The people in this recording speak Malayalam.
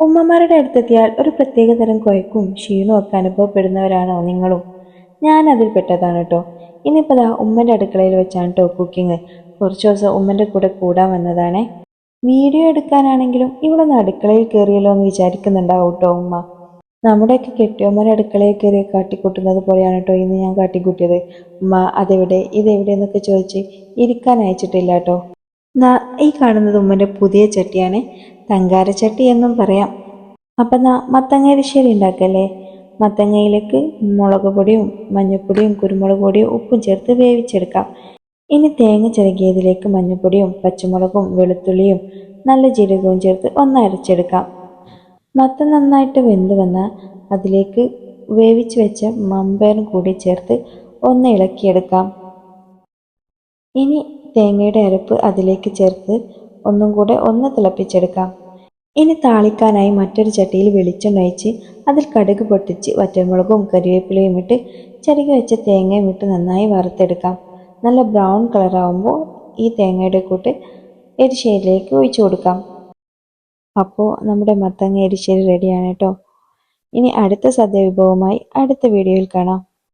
ഉമ്മമാരുടെ അടുത്തെത്തിയാൽ ഒരു പ്രത്യേക തരം കൊയക്കും ക്ഷീണവും ഒക്കെ അനുഭവപ്പെടുന്നവരാണോ നിങ്ങളും? ഞാൻ അതിൽ പെട്ടതാണ് കേട്ടോ. ഇനിയിപ്പോൾ ദാ ഉമ്മൻ്റെ അടുക്കളയിൽ വെച്ചാണ് കേട്ടോ കുക്കിങ്. കുറച്ച് ദിവസം ഉമ്മൻ്റെ കൂടെ കൂടാൻ വന്നതാണേ. വീഡിയോ എടുക്കാനാണെങ്കിലും ഇവളൊന്ന് അടുക്കളയിൽ കയറിയല്ലോ എന്ന് വിചാരിക്കുന്നുണ്ടാവും കേട്ടോ ഉമ്മ. നമ്മുടെയൊക്കെ കെട്ടിയമ്മയുടെ അടുക്കളയിൽ കയറി കാട്ടിക്കൂട്ടുന്നത് പോലെയാണ് കേട്ടോ ഇന്ന് ഞാൻ കാട്ടിക്കൂട്ടിയത്. ഉമ്മ അതെവിടെ ഇതെവിടെ എന്നൊക്കെ ചോദിച്ച് ഇരിക്കാൻ അയച്ചിട്ടില്ല കേട്ടോ. ഈ കാണുന്നത് ഉമ്മൻ്റെ പുതിയ ചട്ടിയാണ്. തങ്കാര ചട്ടി എന്നും പറയാം. അപ്പം മത്തങ്ങ എരിശ്ശേരി ഉണ്ടാക്കല്ലേ. മത്തങ്ങയിലേക്ക് മുളക് പൊടിയും മഞ്ഞൾപ്പൊടിയും കുരുമുളക് പൊടിയും ഉപ്പും ചേർത്ത് വേവിച്ചെടുക്കാം. ഇനി തേങ്ങ ചിരകിയതിലേക്ക് മഞ്ഞൾപ്പൊടിയും പച്ചമുളകും വെളുത്തുള്ളിയും നല്ല ജീരകവും ചേർത്ത് ഒന്ന് അരച്ചെടുക്കാം. മത്തൻ നന്നായിട്ട് വെന്ത് വന്നാൽ അതിലേക്ക് വേവിച്ച് വെച്ച മമ്പയറും കൂടി ചേർത്ത് ഒന്ന് ഇളക്കിയെടുക്കാം. ഇനി തേങ്ങയുടെ അരപ്പ് അതിലേക്ക് ചേർത്ത് ഒന്നും കൂടെ ഒന്ന് തിളപ്പിച്ചെടുക്കാം. ഇനി താളിക്കാനായി മറ്റൊരു ചട്ടിയിൽ വെളിച്ചെണ്ണ ഒഴിച്ച് അതിൽ കടുക് പൊട്ടിച്ച് വറ്റൽമുളകും കരിവേപ്പിലയും ഇട്ട് ചിരകി വെച്ച തേങ്ങയും ഇട്ട് നന്നായി വറുത്തെടുക്കാം. നല്ല ബ്രൗൺ കളറാകുമ്പോൾ ഈ തേങ്ങയുടെ കൂട്ട് എരിശ്ശേരിയിലേക്ക് ഒഴിച്ചു കൊടുക്കാം. അപ്പോൾ നമ്മുടെ മത്തങ്ങ എരിശ്ശേരി റെഡിയാണ് കേട്ടോ. ഇനി അടുത്ത സദ്യ വിഭവമായി അടുത്ത വീഡിയോയിൽ കാണാം.